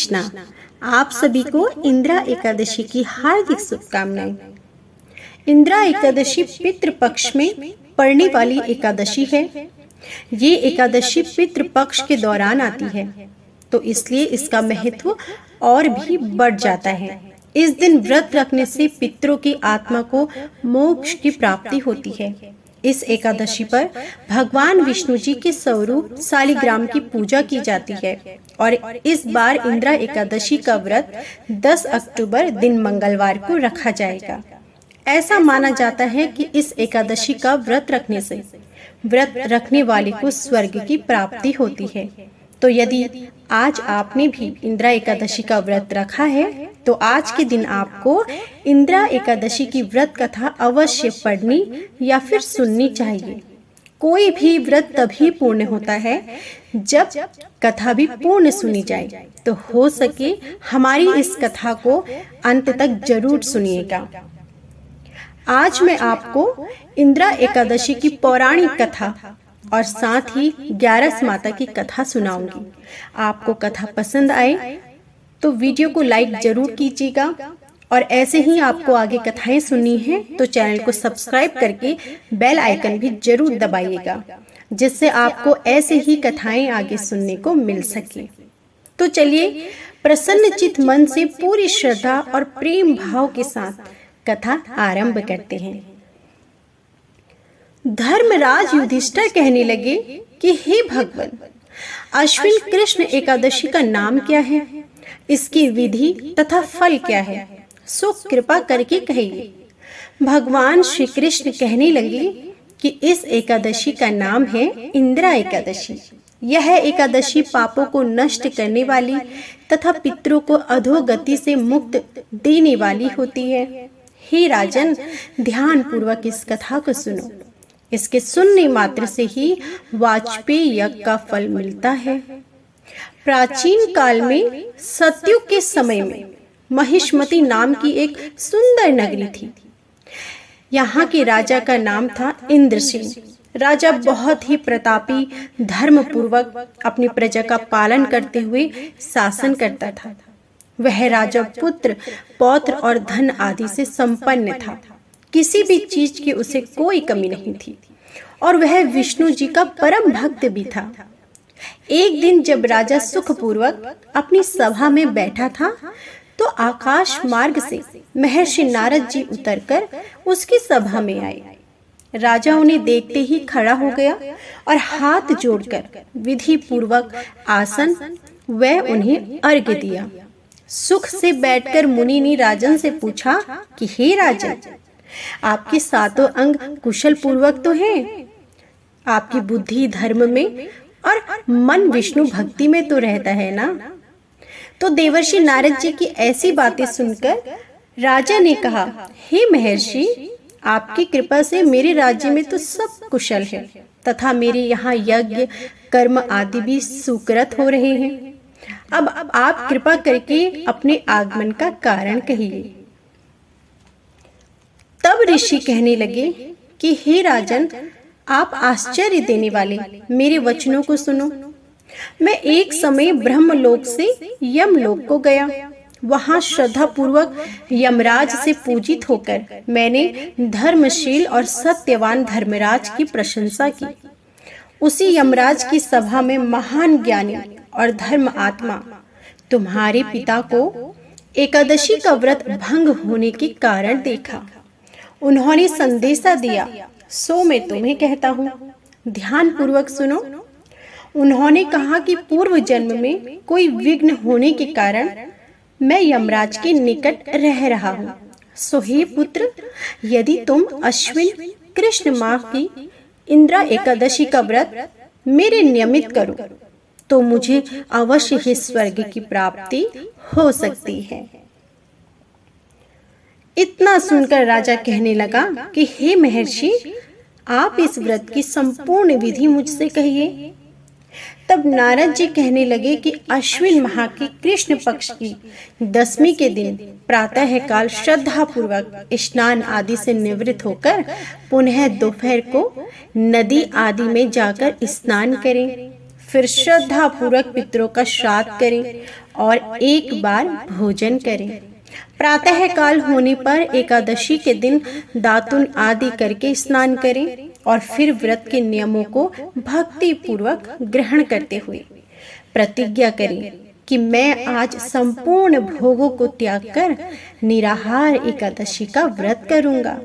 कृष्णा। आप सभी को इंदिरा एकादशी की हार्दिक शुभकामनाएं। इंदिरा एकादशी पितृ पक्ष में पड़ने वाली एकादशी है। ये एकादशी पितृ पक्ष के दौरान आती है, तो इसलिए इसका महत्व और भी बढ़ जाता है। इस दिन व्रत रखने से पितरों की आत्मा को मोक्ष की प्राप्ति होती है। इस एकादशी पर भगवान विष्णु जी के स्वरूप शालिग्राम की पूजा की जाती है और इस बार इंदिरा एकादशी का व्रत 10 अक्टूबर दिन मंगलवार को रखा जाएगा। ऐसा माना जाता है कि इस एकादशी का व्रत रखने से व्रत रखने वाले को स्वर्ग की प्राप्ति होती है। तो यदि आज आपने भी इंदिरा एकादशी का व्रत रखा है, तो आज के दिन आपको इंदिरा एकादशी की व्रत कथा अवश्य पढ़नी या फिर सुननी चाहिए। कोई भी व्रत तभी पूर्ण होता है जब कथा भी पूर्ण सुनी जाए, तो हो सके हमारी इस कथा को अंत तक जरूर सुनिएगा। आज मैं आपको इंदिरा एकादशी की पौराणिक कथा और साथ ही 11 माता की कथा सुनाऊंगी। आपको कथा पसंद आए तो वीडियो को लाइक जरूर कीजिएगा और ऐसे ही आपको आगे कथाएं सुननी है तो चैनल को सब्सक्राइब करके बेल आइकन भी जरूर दबाइएगा, जिससे आपको ऐसे ही कथाएं आगे सुनने को मिल सके। तो चलिए प्रसन्नचित मन से पूरी श्रद्धा और प्रेम भाव के साथ कथा आरंभ करते हैं। धर्मराज युधिष्ठिर कहने लगे कि हे भगवान, अश्विन कृष्ण एकादशी का नाम क्या है, इसकी विधि तथा फल क्या है, सो कृपा करके कहिए। भगवान श्री कृष्ण कहने लगे कि इस एकादशी का नाम है इंदिरा एकादशी। यह एकादशी पापों को नष्ट करने वाली तथा पितरों को अधोगति से मुक्त देने वाली होती है। हे राजन, ध्यान पूर्वक इस कथा को सुनो। इसके सुनने मात्र से ही वाजपेयी यज्ञ का फल मिलता है। प्राचीन काल में सतयुग के समय में महिष्मति नाम की एक सुंदर नगरी थी। यहाँ के राजा का नाम था इंद्रसेन। राजा बहुत ही प्रतापी, धर्म पूर्वक अपनी प्रजा का पालन करते हुए शासन करता था। वह राजा पुत्र, पौत्र और धन आदि से संपन्न था। किसी भी चीज की उसे कोई कमी नहीं थी और वह विष्णु जी का परम भक्त भी था। एक दिन जब राजा सुखपूर्वक अपनी सभा में बैठा था, तो आकाश मार्ग से महर्षि नारद जी उतरकर उसकी सभा में आए। राजा उन्हें देखते ही खड़ा हो गया और हाथ जोड़कर विधि पूर्वक आसन व उन्हें अर्घ्य दिया। सुख से बैठकर मुनि ने राजन से पूछा कि हे राजन, आपके सातों अंग कुशल पूर्वक तो हैं? आपकी बुद्धि धर्म में और मन विष्णु भक्ति में तो रहता है ना? तो देवर्षि नारद जी की ऐसी बातें सुनकर राजा ने कहा, हे महर्षि, आपकी कृपा से मेरे राज्य में तो सब कुशल है तथा मेरे यहाँ यज्ञ कर्म आदि भी सुकृत हो रहे हैं। अब आप कृपा करके अपने आगमन का कारण कहिए। तब ऋषि कहने लगे कि हे राजन, आप आश्चर्य देने वाले मेरे वचनों को सुनो। मैं एक समय ब्रह्मलोक से यमलोक को गया। वहां श्रद्धा पूर्वक यमराज से पूजित होकर मैंने धर्मशील और सत्यवान धर्मराज की प्रशंसा की। उसी यमराज की सभा में महान ज्ञानी और धर्म आत्मा तुम्हारे पिता को एकादशी का व्रत भंग होने के कारण देखा। उन्होंने संदेशा दिया, सो मैं तुम्हें कहता हूँ, ध्यान पूर्वक सुनो। उन्होंने कहा कि पूर्व जन्म में कोई विघ्न होने के कारण मैं यमराज के निकट रह रहा हूँ। सो हे पुत्र, यदि तुम अश्विन कृष्ण माह की इंदिरा एकादशी का व्रत मेरे नियमित करो, तो मुझे अवश्य ही स्वर्ग की प्राप्ति हो सकती है। इतना सुनकर राजा कहने लगा कि हे महर्षि, आप इस व्रत की संपूर्ण विधि मुझसे कहिए। तब नारद जी कहने लगे कि अश्विन माह के कृष्ण पक्ष की 10वीं के दिन प्रातः काल श्रद्धा पूर्वक स्नान आदि से निवृत्त होकर पुनः दोपहर को नदी आदि में जाकर स्नान करें। फिर श्रद्धा पूर्वक पितरों का श्राद्ध करें और एक बार भोजन करें। प्रातः काल होने पर एकादशी के दिन दातुन आदि करके स्नान करें और फिर व्रत के नियमों को भक्ति पूर्वक ग्रहण करते हुए प्रतिज्ञा करें कि मैं आज संपूर्ण भोगों को त्याग कर निराहार एकादशी का व्रत करूंगा।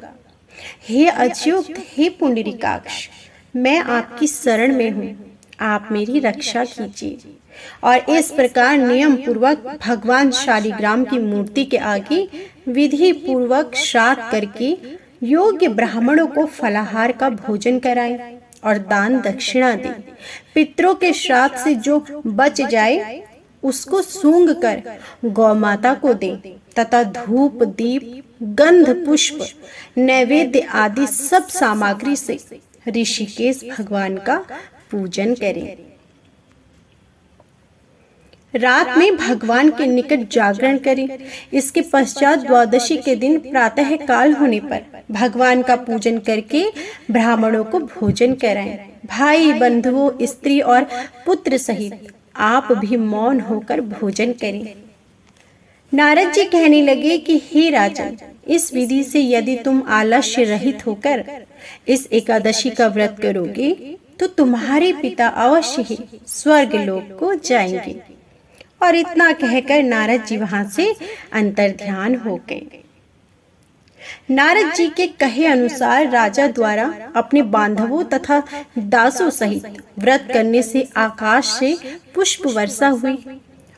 हे अच्युत, हे पुंडरीकाक्ष, मैं आपकी शरण में हूँ, आप मेरी रक्षा कीजिए। और इस प्रकार नियम पूर्वक भगवान शालिग्राम की मूर्ति के आगे विधि पूर्वक श्राद्ध करके योग्य ब्राह्मणों को फलाहार का भोजन कराएं और दान दक्षिणा दें। पितरों के श्राद्ध से जो बच जाए उसको सूंघ कर गौ माता को दें तथा धूप, दीप, गंध, पुष्प, नैवेद्य आदि सब सामग्री से ऋषिकेश भगवान का पूजन करें। रात में भगवान के निकट जागरण करें। इसके पश्चात द्वादशी के दिन प्रातः काल होने पर भगवान का पूजन करके ब्राह्मणों को भोजन कराएं। भाई, बंधुओं, स्त्री और पुत्र सहित आप भी मौन होकर भोजन करें। नारद जी कहने लगे कि हे राजन, इस विधि से यदि तुम आलस्य रहित होकर इस एकादशी का व्रत करोगे तो तुम्हारे पिता अवश्य ही स्वर्ग लोक को जाएंगे। और इतना कहकर नारद जी वहां से अंतर्ध्यान हो गए। नारद जी के कहे अनुसार राजा द्वारा अपने बांधवों तथा दासों सहित व्रत करने से आकाश से पुष्प वर्षा हुई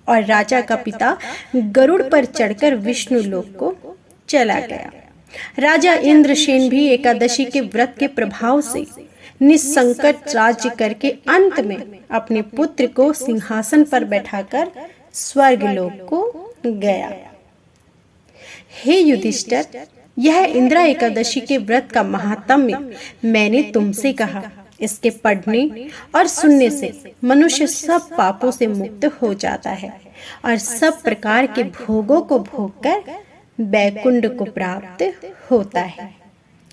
और राजा का पिता गरुड़ पर चढ़कर विष्णु लोक को चला गया। राजा इंद्रसेन भी एकादशी के व्रत के प्रभाव से निसंकट राज्य करके अंत में अपने पुत्र को सिंहासन पर बैठाकर स्वर्ग लोक को गया। हे युधिष्ठिर, यह इंद्रा एकादशी के व्रत का महात्म्य मैंने तुमसे कहा। इसके पढ़ने और सुनने से मनुष्य सब पापों से मुक्त हो जाता है और सब प्रकार के भोगों को भोगकर वैकुंठ को प्राप्त होता है।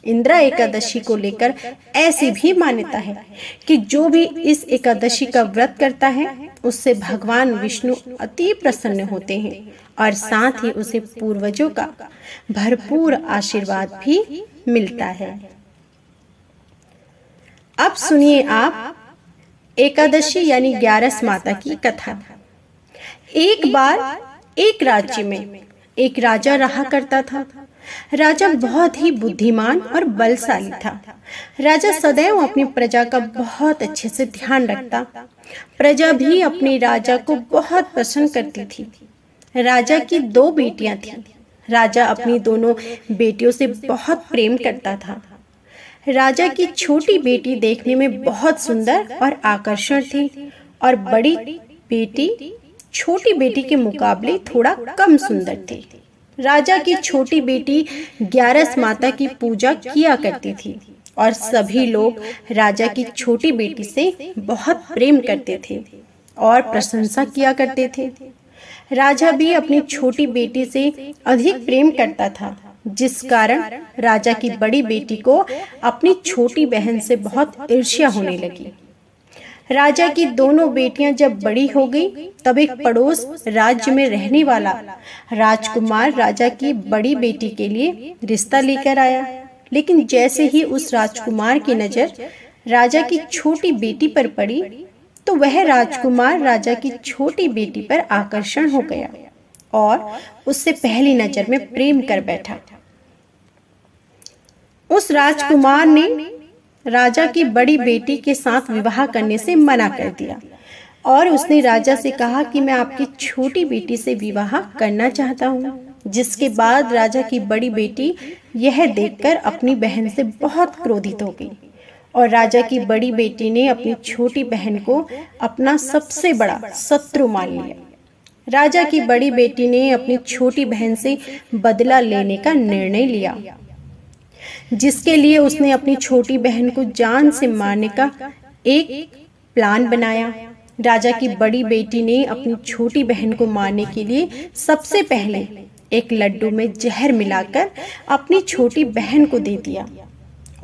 इंद्रा एकादशी को लेकर ऐसी भी मान्यता है कि जो भी इस एकादशी का व्रत करता है उससे भगवान विष्णु अति प्रसन्न होते हैं और साथ ही उसे पूर्वजों का भरपूर आशीर्वाद भी मिलता है। अब सुनिए आप एकादशी यानी 11 माता की कथा। एक बार एक राज्य में एक राजा रहा करता था। राजा बहुत ही बुद्धिमान और बलशाली था। राजा सदैव अपनी प्रजा का बहुत अच्छे से ध्यान रखता। प्रजा भी अपने राजा को बहुत पसंद करती थी। राजा की 2 बेटियां थीं। राजा अपनी दोनों बेटियों से बहुत प्रेम करता था। राजा की छोटी बेटी देखने में बहुत सुंदर और आकर्षण थी और बड़ी बेटी छोटी बेटी के मुकाबले थोड़ा कम सुंदर थी। राजा की छोटी बेटी 11 माता की पूजा किया करती थी और सभी लोग राजा की छोटी बेटी से बहुत प्रेम करते थे और प्रशंसा किया करते थे। राजा भी अपनी छोटी बेटी से अधिक प्रेम करता था, जिस कारण राजा की बड़ी बेटी को अपनी छोटी बहन से बहुत ईर्ष्या होने लगी। राजा की दोनों बेटियां जब बड़ी हो गई तब एक पड़ोस राज्य में रहने वाला राजकुमार राजा की बड़ी बेटी के लिए रिश्ता लेकर आया। लेकिन जैसे ही उस राजकुमार की नजर राजा की छोटी बेटी पर पड़ी तो वह राजकुमार राजा की छोटी बेटी पर आकर्षण हो गया और उससे पहली नजर में प्रेम कर बैठा। उस राजकुमार ने राजा की बड़ी बेटी के साथ विवाह करने से मना कर दिया और उसने राजा से कहा कि मैं आपकी छोटी बेटी से विवाह करना चाहता हूँ। जिसके बाद राजा की बड़ी बेटी यह देखकर अपनी बहन से बहुत क्रोधित हो गई और राजा की बड़ी बेटी ने अपनी छोटी बहन को अपना सबसे बड़ा शत्रु मान लिया। राजा की बड़ी बेटी ने अपनी छोटी बहन से बदला लेने का निर्णय लिया, जिसके लिए उसने अपनी छोटी बहन को जान से मारने का एक प्लान बनाया। राजा की बड़ी बेटी ने अपनी छोटी बहन को मारने के लिए सबसे पहले एक लड्डू में जहर मिलाकर अपनी छोटी बहन को दे दिया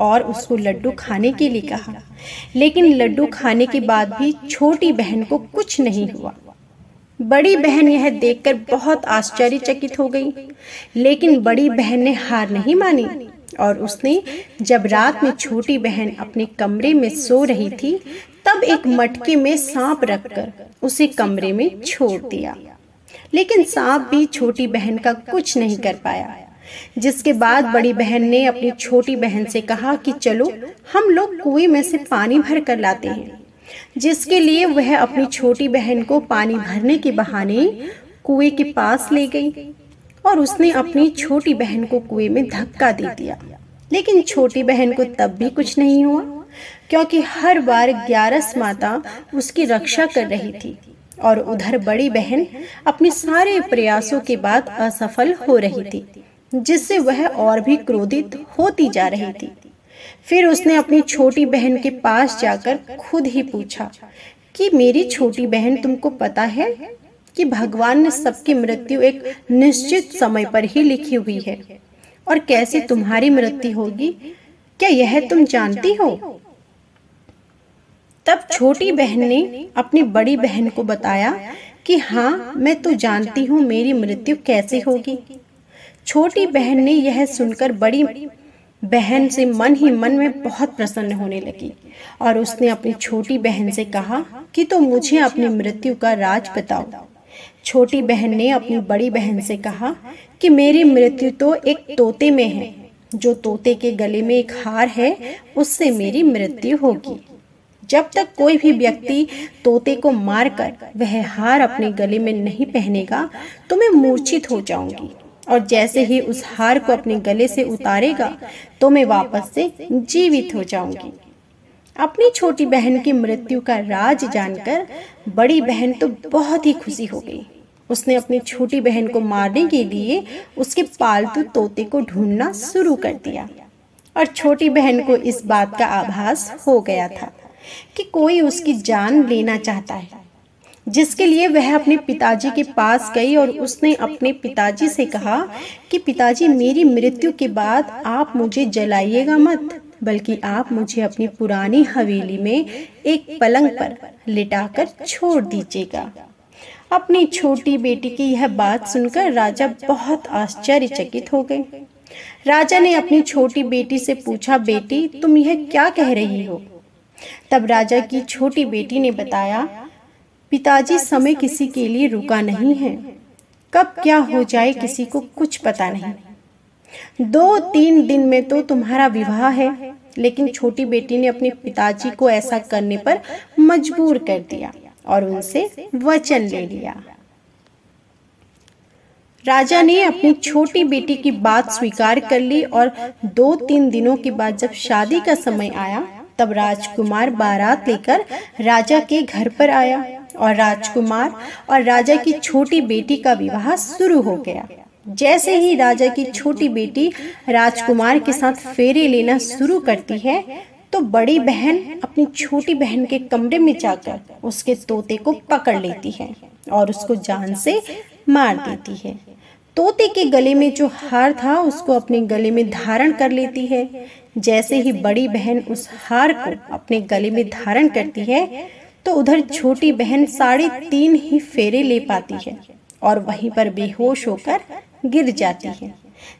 और उसको लड्डू खाने के लिए कहा। लेकिन लड्डू खाने के बाद भी छोटी बहन को कुछ नहीं हुआ। बड़ी बहन यह देखकर बहुत आश्चर्यचकित हो गई। लेकिन बड़ी बहन ने हार नहीं मानी और उसने जब रात में छोटी बहन अपने कमरे में सो रही थी तब एक मटके में सांप रखकर उसे कमरे में छोड़ दिया। लेकिन सांप भी छोटी बहन का कुछ नहीं कर पाया। जिसके बाद बड़ी बहन ने अपनी छोटी बहन से कहा कि चलो हम लोग कुएं में से पानी भर कर लाते हैं। जिसके लिए वह अपनी छोटी बहन को पानी भरने के बहाने कुएं के पास ले गई और उसने अपनी छोटी बहन को कुएं में धक्का दे दिया। लेकिन छोटी बहन को तब भी कुछ नहीं हुआ, क्योंकि हर बार ग्यारस माता उसकी रक्षा कर रही थी और उधर बड़ी बहन अपने सारे प्रयासों के बाद असफल हो रही थी, जिससे वह और भी क्रोधित होती जा रही थी। फिर उसने अपनी छोटी बहन के पास जाकर खुद ही पूछा कि मेरी छोटी बहन, तुमको पता है कि भगवान ने सबकी मृत्यु एक निश्चित समय पर ही लिखी हुई है, और कैसे तुम्हारी मृत्यु होगी क्या यह तुम जानती हो? तब छोटी बहन ने अपनी बड़ी बहन को बताया कि हाँ, मैं तो जानती हूँ मेरी मृत्यु कैसे होगी। छोटी बहन ने यह सुनकर बड़ी बहन से मन ही मन में बहुत प्रसन्न होने लगी और उसने अपनी छोटी बहन से कहा कि तो मुझे अपनी मृत्यु का राज बताओ। छोटी बहन ने अपनी बड़ी बहन से कहा कि मेरी मृत्यु तो एक तोते में है। जो तोते के गले में एक हार है, उससे मेरी मृत्यु होगी। जब तक कोई भी व्यक्ति तोते को मारकर वह हार अपने गले में नहीं पहनेगा तो मैं मूर्छित हो जाऊंगी, और जैसे ही उस हार को अपने गले से उतारेगा तो मैं वापस से जीवित हो जाऊंगी। अपनी छोटी बहन की मृत्यु का राज जानकर बड़ी बहन तो बहुत ही खुशी हो गई। उसने अपनी छोटी बहन को मारने के लिए उसके पालतू तोते को ढूंढना शुरू कर दिया, और छोटी बहन को इस बात का आभास हो गया था कि कोई उसकी जान लेना चाहता है। जिसके लिए वह अपने पिताजी के पास गई और उसने अपने पिताजी से कहा कि पिताजी, मेरी मृत्यु के बाद आप मुझे जलाइएगा मत, बल्कि आप मुझे अपनी पुरानी हवेली में एक पलंग पर लिटाकर छोड़ दीजिएगा। अपनी छोटी बेटी की यह बात सुनकर राजा बहुत आश्चर्यचकित हो गए। राजा ने अपनी छोटी बेटी से पूछा, बेटी, तुम यह क्या कह रही हो? तब राजा की छोटी बेटी ने बताया, पिताजी, समय किसी के लिए रुका नहीं है। कब क्या हो जाए किसी को कुछ पता नहीं। 2-3 दिन में तो तुम्हारा विवाह है। लेकिन छोटी बेटी ने अपने पिताजी को ऐसा करने पर मजबूर कर दिया और उनसे वचन ले लिया। राजा ने अपनी छोटी बेटी की बात स्वीकार कर ली और 2-3 दिनों के बाद जब शादी का समय आया तब राजकुमार बारात लेकर राजा के घर पर आया और राजकुमार और राजा की छोटी बेटी का विवाह शुरू हो गया। जैसे ही राजा की छोटी बेटी राजकुमार के साथ फेरे लेना शुरू करती है तो बड़ी बहन अपनी छोटी बहन के कमरे में जाकर उसके तोते को पकड़ लेती है और उसको जान से मार देती है। तोते के गले में जो हार था उसको अपने गले में धारण कर लेती है। जैसे ही बड़ी बहन उस हार को अपने गले में धारण करती है तो उधर छोटी बहन 3.5 ही फेरे ले पाती है और वहीं पर बेहोश होकर गिर जाती है।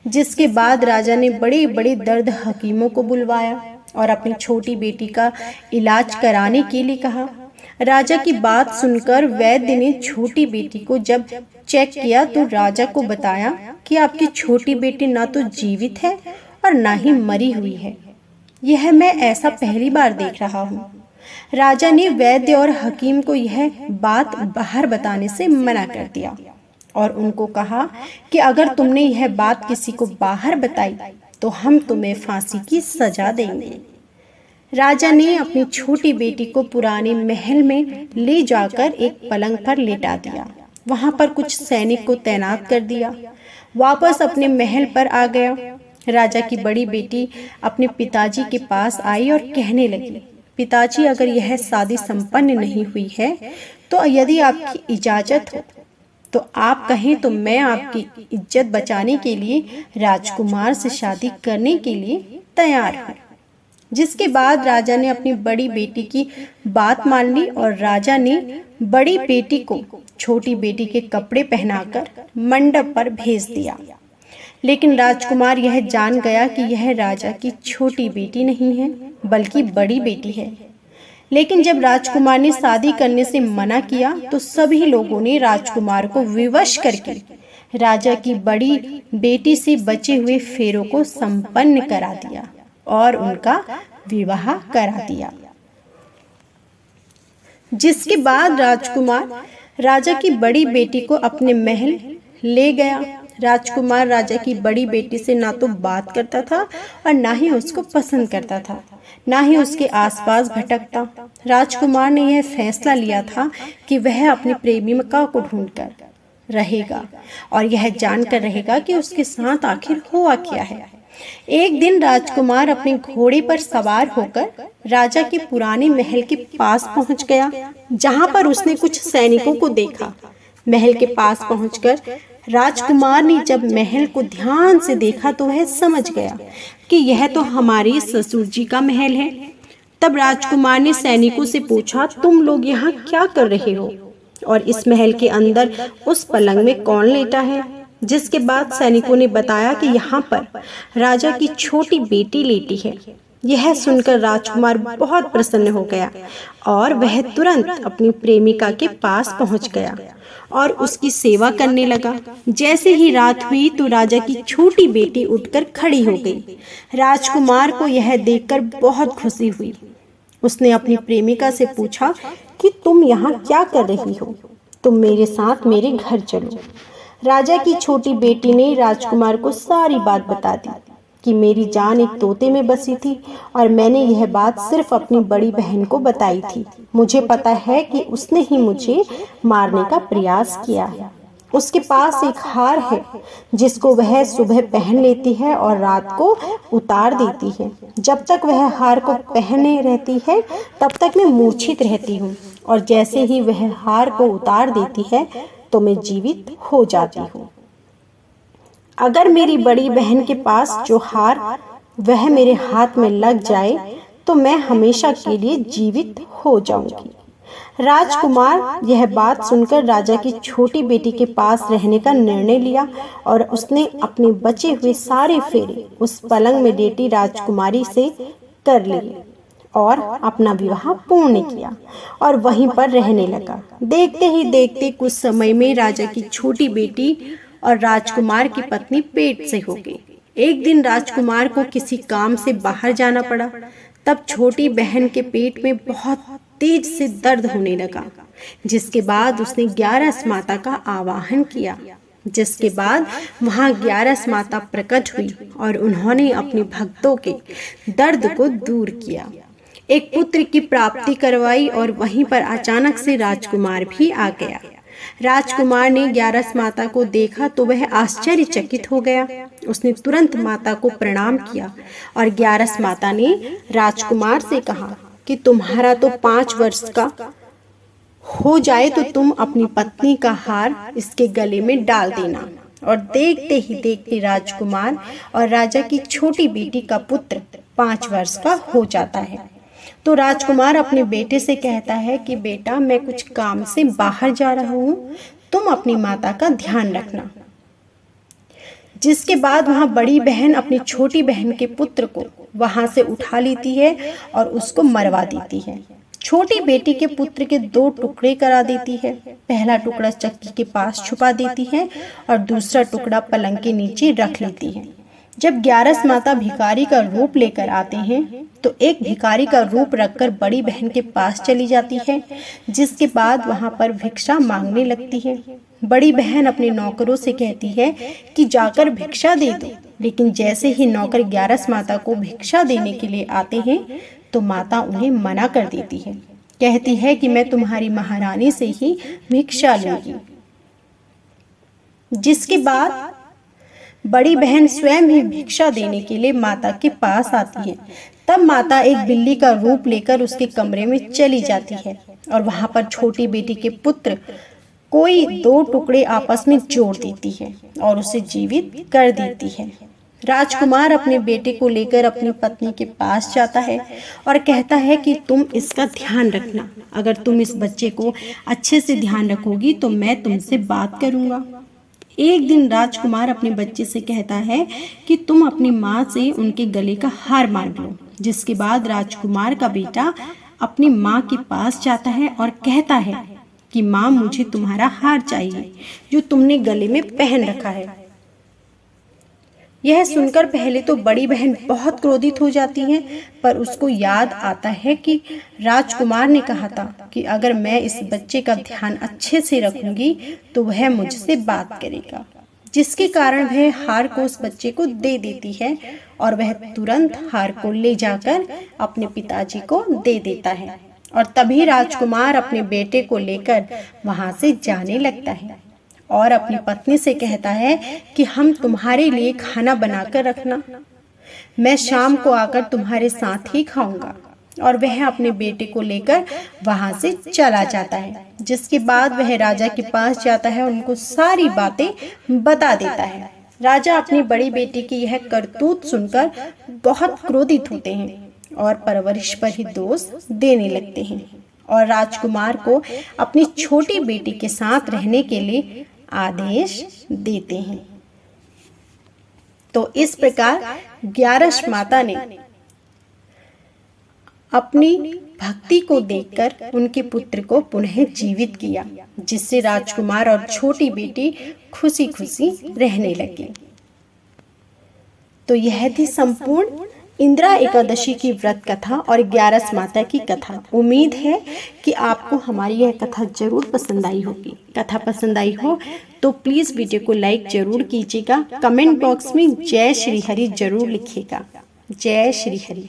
जिसके बाद राजा ने बड़े बड़े दर्द हकीमों को बुलवाया और अपनी छोटी बेटी का इलाज कराने के लिए कहा। राजा की बात सुनकर वैद्य ने छोटी बेटी को जब चेक किया तो राजा को बताया कि आपकी छोटी बेटी ना तो जीवित है और ना ही मरी हुई है। यह मैं ऐसा पहली बार देख रहा हूँ। राजा ने वैद्य और हकीम को यह बात बाहर बताने से मना कर दिया और उनको कहा कि अगर तुमने यह बात किसी को बाहर बताई तो हम तुम्हें फांसी की सजा देंगे। राजा ने अपनी छोटी बेटी को पुराने महल में ले जाकर एक पलंग पर लेटा दिया। वहां पर कुछ सैनिक को तैनात कर दिया। वापस अपने महल पर आ गया। राजा की बड़ी बेटी अपने पिताजी के पास आई और कहने लगी, पिताजी, अगर यह शादी संपन्न नहीं हुई है तो यदि आपकी इजाजत हो तो आप कहें तो मैं आपकी इज्जत बचाने के लिए राजकुमार से शादी करने के लिए तैयार हूँ। जिसके बाद राजा ने अपनी बड़ी बेटी की बात मान ली और राजा ने बड़ी बेटी को छोटी बेटी के कपड़े पहनाकर मंडप पर भेज दिया। लेकिन राजकुमार यह जान गया कि यह राजा की छोटी बेटी नहीं है बल्कि बड़ी बेटी है। लेकिन जब राजकुमार ने शादी करने से मना किया तो सभी लोगों ने राजकुमार को विवश करके राजा की बड़ी बेटी से बचे हुए फेरों को संपन्न करा दिया और उनका विवाह करा दिया। जिसके बाद राजकुमार राजा की बड़ी बेटी को अपने महल ले गया। राजकुमार राजा की बड़ी बेटी से ना तो बात करता था और ना ही उसको पसंद करता था, ना ही उसके आसपास भटकता। राजकुमार ने यह फैसला लिया था कि वह अपनी प्रेमिका को ढूंढकर रहेगा और यह जानकर रहेगा कि उसके साथ आखिर हुआ क्या है। एक दिन राजकुमार अपने घोड़े पर सवार होकर राजा के पुराने महल के पास पहुंच गया, जहां पर उसने कुछ सैनिकों को देखा। महल के पास पहुंचकर राजकुमार ने जब महल को ध्यान से देखा तो वह समझ गया कि यह तो हमारे ससुर जी का महल है। तब राजकुमार ने सैनिकों से पूछा, तुम लोग यहाँ क्या कर रहे हो और इस महल के अंदर उस पलंग में कौन लेटा है? जिसके बाद सैनिकों ने बताया कि यहाँ पर राजा की छोटी बेटी लेटी है। यह सुनकर राजकुमार बहुत प्रसन्न हो गया और वह तुरंत अपनी प्रेमिका के पास पहुंच गया और उसकी सेवा करने लगा। जैसे ही रात हुई तो राजा की छोटी बेटी उठकर खड़ी हो गई। राजकुमार को यह देखकर बहुत खुशी हुई। उसने अपनी प्रेमिका से पूछा कि तुम यहाँ क्या कर रही हो? तुम मेरे साथ मेरे घर चलो। राजा की छोटी बेटी ने राजकुमार को सारी बात बता दी कि मेरी जान एक तोते में बसी थी और मैंने यह बात सिर्फ अपनी बड़ी बहन को बताई थी। मुझे पता है कि उसने ही मुझे मारने का प्रयास किया है। उसके पास एक हार है जिसको वह सुबह पहन लेती है और रात को उतार देती है। जब तक वह हार को पहने रहती है तब तक मैं मूर्छित रहती हूँ और जैसे ही वह हार को उतार देती है तो मैं जीवित हो जाती हूँ। अगर मेरी बड़ी बहन के पास जो हार वह मेरे हाथ में लग जाए तो मैं हमेशा के लिए जीवित हो जाऊंगी। राजकुमार यह बात सुनकर राजा की छोटी बेटी के पास रहने का निर्णय लिया और उसने अपने बचे हुए सारे फेरे उस पलंग में लेटी राजकुमारी से कर लिए और अपना विवाह पूर्ण किया और वहीं पर रहने लगा। देखते ही देखते कुछ समय में राजा की छोटी बेटी और राजकुमार की पत्नी पेट से हो गई। एक दिन राजकुमार को किसी काम से बाहर जाना पड़ा। तब छोटी बहन के पेट में बहुत तेज से दर्द होने लगा, जिसके बाद उसने 11 माता का आवाहन किया। जिसके बाद वहां 11 माता प्रकट हुई और उन्होंने अपने भक्तों के दर्द को दूर किया, एक पुत्र की प्राप्ति करवाई और वहीं पर अचानक से राजकुमार भी आ गया। राजकुमार ने 11 माता को देखा तो वह आश्चर्यचकित हो गया। उसने तुरंत माता को प्रणाम किया और 11 माता ने राजकुमार से कहा कि तुम्हारा तो 5 वर्ष का हो जाए तो तुम अपनी पत्नी का हार इसके गले में डाल देना। और देखते ही देखते राजकुमार और राजा की छोटी बेटी का पुत्र 5 वर्ष का हो जाता है। तो राजकुमार अपने बेटे से कहता है कि बेटा, मैं कुछ काम से बाहर जा रहा हूँ, तुम अपनी माता का ध्यान रखना। जिसके बाद वहां बड़ी बहन अपनी छोटी बहन के पुत्र को वहां से उठा लेती है और उसको मरवा देती है। छोटी बेटी के पुत्र के 2 टुकड़े करा देती है। पहला टुकड़ा चक्की के पास छुपा देती है और दूसरा टुकड़ा पलंग के नीचे रख लेती है। जब 11 माता भिखारी का रूप लेकर आते हैं तो एक भिखारी का रूप रखकर बड़ी बहन के पास चली जाती है, जिसके बाद वहां पर भिक्षा मांगने लगती है। बड़ी बहन अपने नौकरों से कहती है कि जाकर भिक्षा दे दो, लेकिन जैसे ही नौकर 11 माता को भिक्षा देने के लिए आते हैं तो माता उन्हें मना कर देती है, कहती है कि मैं तुम्हारी महारानी से ही भिक्षा लूंगी। जिसके बाद बड़ी बहन स्वयं ही भिक्षा देने के लिए माता के पास आती है। तब माता एक बिल्ली का रूप लेकर उसके कमरे में चली जाती है और वहां पर छोटी बेटी के पुत्र कोई 2 टुकड़े आपस में जोड़ देती है और उसे जीवित कर देती है। राजकुमार अपने बेटे को लेकर अपनी पत्नी के पास जाता है और कहता है कि तुम इसका ध्यान रखना। अगर तुम इस बच्चे को अच्छे से ध्यान रखोगी तो मैं तुमसे बात करूंगा। एक दिन राजकुमार अपने बच्चे से कहता है कि तुम अपनी माँ से उनके गले का हार मांग लो। जिसके बाद राजकुमार का बेटा अपनी माँ के पास जाता है और कहता है कि माँ, मुझे तुम्हारा हार चाहिए जो तुमने गले में पहन रखा है। यह सुनकर पहले तो बड़ी बहन बहुत क्रोधित हो जाती है, पर उसको याद आता है कि राजकुमार ने कहा था कि अगर मैं इस बच्चे का ध्यान अच्छे से रखूंगी तो वह मुझसे बात करेगा। जिसके कारण वह हार को उस बच्चे को दे देती है और वह तुरंत हार को ले जाकर अपने पिताजी को दे देता है। और तभी राजकुमार अपने बेटे को लेकर वहां से जाने लगता है और अपनी पत्नी से कहता है कि हम तुम्हारे लिए खाना बनाकर रखना, मैं शाम को आकर तुम्हारे साथ ही खाऊंगा। और वह अपने बेटे को लेकर वहां से चला जाता है। जिसके बाद वह राजा के पास जाता है और उनको सारी बातें बता देता है। राजा अपनी बड़ी बेटी की यह करतूत सुनकर बहुत क्रोधित होते हैं और परवरिश पर ही दोष देने लगते हैं और राजकुमार को अपनी छोटी बेटी के साथ रहने के लिए आदेश देते हैं। तो इस प्रकार ग्यारस माता ने अपनी भक्ति को देखकर उनके पुत्र को पुनः जीवित किया, जिससे राजकुमार और छोटी बेटी खुशी खुशी रहने लगे। तो यह थी संपूर्ण इंदिरा एकादशी की व्रत कथा और ग्यारस माता की कथा। उम्मीद है कि आपको हमारी यह कथा जरूर पसंद आई होगी। कथा पसंद आई हो तो प्लीज वीडियो को लाइक जरूर कीजिएगा। कमेंट बॉक्स में जय श्री हरि जरूर लिखिएगा। जय श्री हरि।